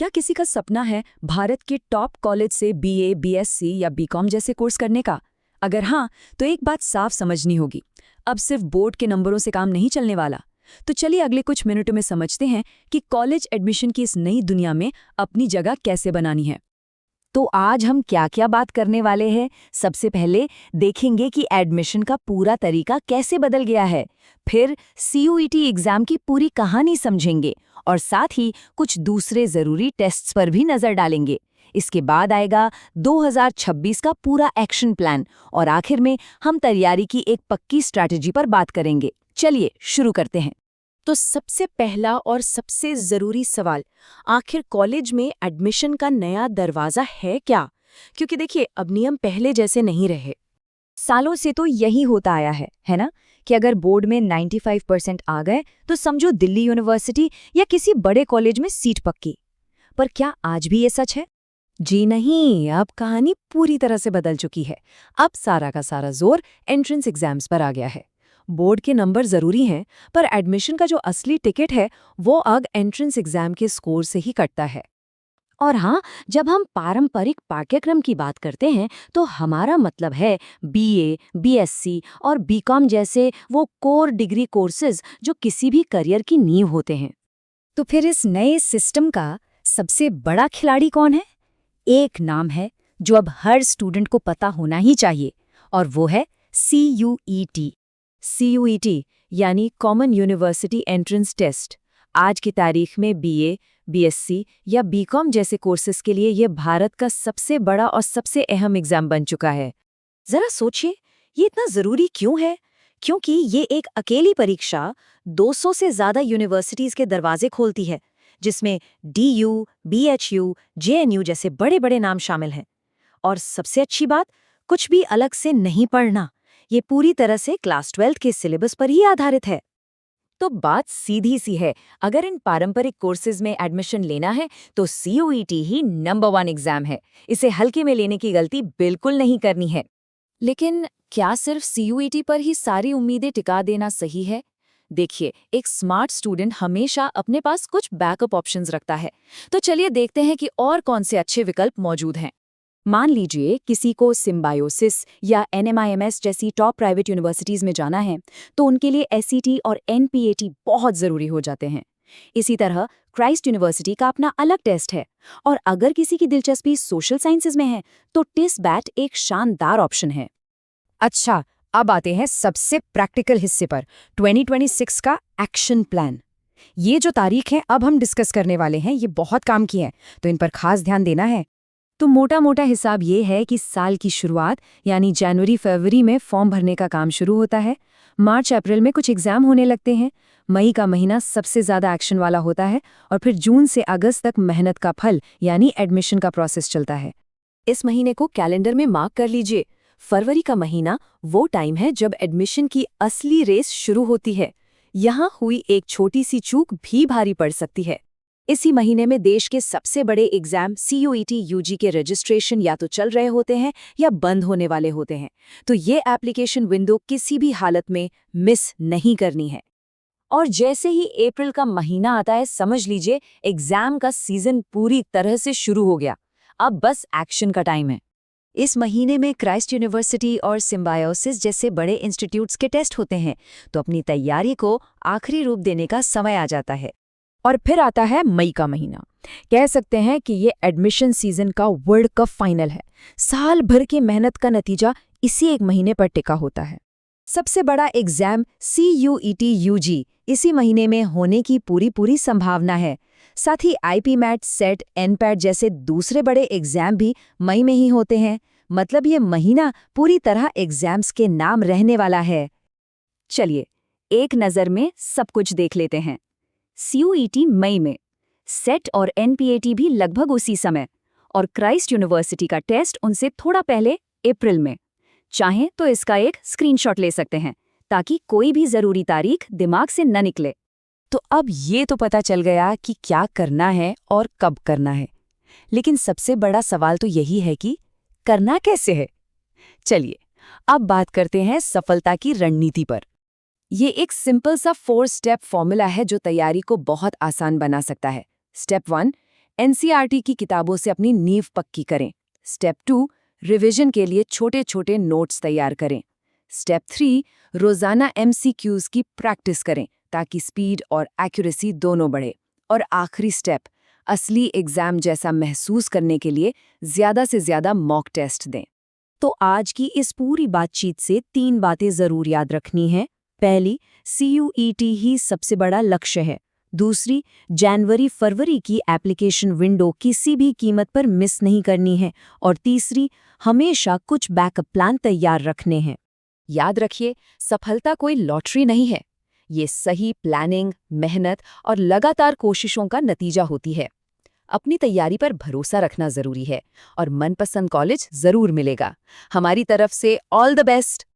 क्या किसी का सपना है भारत के टॉप कॉलेज से बीए, बीएससी या बीकॉम जैसे कोर्स करने का? अगर हाँ, तो एक बात साफ समझनी होगी, अब सिर्फ बोर्ड के नंबरों से काम नहीं चलने वाला। तो चलिए अगले कुछ मिनटों में समझते हैं कि कॉलेज एडमिशन की इस नई दुनिया में अपनी जगह कैसे बनानी है। तो आज हम क्या क्या बात करने वाले हैं। सबसे पहले देखेंगे कि एडमिशन का पूरा तरीका कैसे बदल गया है, फिर सीयूईटी एग्जाम की पूरी कहानी समझेंगे और साथ ही कुछ दूसरे जरूरी टेस्ट्स पर भी नजर डालेंगे। इसके बाद आएगा 2026 का पूरा एक्शन प्लान और आखिर में हम तैयारी की एक पक्की स्ट्रैटेजी पर बात करेंगे। चलिए शुरू करते हैं। तो सबसे पहला और सबसे जरूरी सवाल, आखिर कॉलेज में एडमिशन का नया दरवाजा है क्या? क्योंकि देखिए, अब नियम पहले जैसे नहीं रहे। सालों से तो यही होता आया है ना, कि अगर बोर्ड में 95% आ गए तो समझो दिल्ली यूनिवर्सिटी या किसी बड़े कॉलेज में सीट पक्की। पर क्या आज भी ये सच है? जी नहीं, अब कहानी पूरी तरह से बदल चुकी है। अब सारा का सारा जोर एंट्रेंस एग्जाम्स पर आ गया है। बोर्ड के नंबर जरूरी हैं, पर एडमिशन का जो असली टिकट है वो अब एंट्रेंस एग्जाम के स्कोर से ही कटता है। और हाँ, जब हम पारंपरिक पाठ्यक्रम की बात करते हैं तो हमारा मतलब है बीए, बीएससी और बीकॉम जैसे वो कोर डिग्री कोर्सेज जो किसी भी करियर की नींव होते हैं। तो फिर इस नए सिस्टम का सबसे बड़ा खिलाड़ी कौन है? एक नाम है जो अब हर स्टूडेंट को पता होना ही चाहिए, और वो है सीयूईटी। सीयूईटी यानी कॉमन यूनिवर्सिटी एंट्रेंस टेस्ट। आज की तारीख में बीए, बीएससी या बीकॉम जैसे कोर्सेज के लिए ये भारत का सबसे बड़ा और सबसे अहम एग्जाम बन चुका है। जरा सोचिए, ये इतना जरूरी क्यों है? क्योंकि ये एक अकेली परीक्षा 200 से ज्यादा यूनिवर्सिटीज के दरवाजे खोलती है, जिसमें डीयू, बीएचयू, जेएनयू जैसे बड़े बड़े नाम शामिल हैं। और सबसे अच्छी बात, कुछ भी अलग से नहीं पढ़ना, ये पूरी तरह से क्लास 12 के सिलेबस पर ही आधारित है। तो बात सीधी सी है, अगर इन पारंपरिक कोर्सेज में एडमिशन लेना है तो सीयूईटी ही नंबर 1 एग्जाम है। इसे हल्के में लेने की गलती बिल्कुल नहीं करनी है। लेकिन क्या सिर्फ सीयूईटी पर ही सारी उम्मीदें टिका देना सही है? देखिए, एक स्मार्ट स्टूडेंट हमेशा अपने पास कुछ बैकअप ऑप्शंस रखता है। तो चलिए देखते हैं कि और कौन से अच्छे विकल्प मौजूद हैं। मान लीजिए किसी को सिम्बायोसिस या एनएमआईएमएस जैसी टॉप प्राइवेट यूनिवर्सिटीज में जाना है, तो उनके लिए एसईटी और एनपीएटी बहुत ज़रूरी हो जाते हैं। इसी तरह क्राइस्ट यूनिवर्सिटी का अपना अलग टेस्ट है, और अगर किसी की दिलचस्पी सोशल साइंसेज में है तो टिसबैट एक शानदार ऑप्शन है। अच्छा, अब आते हैं सबसे प्रैक्टिकल हिस्से पर, 2026 का एक्शन प्लान। ये जो तारीख है अब हम डिस्कस करने वाले हैं, ये बहुत काम की है, तो इन पर खास ध्यान देना है। तो मोटा मोटा हिसाब ये है कि साल की शुरुआत यानी जनवरी फरवरी में फॉर्म भरने का काम शुरू होता है। मार्च अप्रैल में कुछ एग्जाम होने लगते हैं। मई का महीना सबसे ज़्यादा एक्शन वाला होता है, और फिर जून से अगस्त तक मेहनत का फल यानी एडमिशन का प्रोसेस चलता है। इस महीने को कैलेंडर में मार्क कर लीजिए। फरवरी का महीना वो टाइम है जब एडमिशन की असली रेस शुरू होती है। यहाँ हुई एक छोटी सी चूक भी भारी पड़ सकती है। इसी महीने में देश के सबसे बड़े एग्जाम सीयूईटी यूजी के रजिस्ट्रेशन या तो चल रहे होते हैं या बंद होने वाले होते हैं। तो ये एप्लीकेशन विंडो किसी भी हालत में मिस नहीं करनी है। और जैसे ही अप्रैल का महीना आता है, समझ लीजिए एग्जाम का सीजन पूरी तरह से शुरू हो गया। अब बस एक्शन का टाइम है। इस महीने में क्राइस्ट यूनिवर्सिटी और सिम्बायोसिस जैसे बड़े इंस्टीट्यूट्स के टेस्ट होते हैं, तो अपनी तैयारी को आखिरी रूप देने का समय आ जाता है। और फिर आता है मई का महीना। कह सकते हैं कि ये एडमिशन सीजन का वर्ल्ड कप फाइनल है। साल भर की मेहनत का नतीजा इसी एक महीने पर टिका होता है। सबसे बड़ा एग्जाम सीयूईटी यूजी इसी महीने में होने की पूरी संभावना है। साथ ही आईपीमैट, सेट, एनपैट जैसे दूसरे बड़े एग्जाम भी मई में ही होते हैं। मतलब ये महीना पूरी तरह एग्जाम्स के नाम रहने वाला है। चलिए एक नज़र में सब कुछ देख लेते हैं। सीयूईटी मई में, सेट और एनपीएटी भी लगभग उसी समय, और क्राइस्ट यूनिवर्सिटी का टेस्ट उनसे थोड़ा पहले अप्रैल में। चाहें तो इसका एक स्क्रीनशॉट ले सकते हैं ताकि कोई भी जरूरी तारीख दिमाग से न निकले। तो अब ये तो पता चल गया कि क्या करना है और कब करना है, लेकिन सबसे बड़ा सवाल तो यही है कि करना कैसे है। चलिए अब बात करते हैं सफलता की रणनीति पर। ये एक सिंपल सा 4 स्टेप फॉर्मूला है जो तैयारी को बहुत आसान बना सकता है। स्टेप 1, एनसीईआरटी की किताबों से अपनी नींव पक्की करें। स्टेप 2, रिवीजन के लिए छोटे छोटे नोट्स तैयार करें। स्टेप 3, रोजाना एमसीक्यूज की प्रैक्टिस करें ताकि स्पीड और एक्यूरेसी दोनों बढ़े। और आखिरी स्टेप, असली एग्जाम जैसा महसूस करने के लिए ज्यादा से ज्यादा मॉक टेस्ट दें। तो आज की इस पूरी बातचीत से 3 बातें जरूर याद रखनी है। पहली, CUET ही सबसे बड़ा लक्ष्य है। दूसरी, जनवरी-फरवरी की एप्लीकेशन विंडो किसी भी कीमत पर मिस नहीं करनी है। और तीसरी, हमेशा कुछ बैकअप प्लान तैयार रखने हैं। याद रखिए, सफलता कोई लॉटरी नहीं है। ये सही प्लानिंग, मेहनत और लगातार कोशिशों का नतीजा होती है। अपनी तैयारी पर भरोसा रखना जरूरी है और मनपसंद कॉलेज जरूर मिलेगा। हमारी तरफ से ऑल द बेस्ट।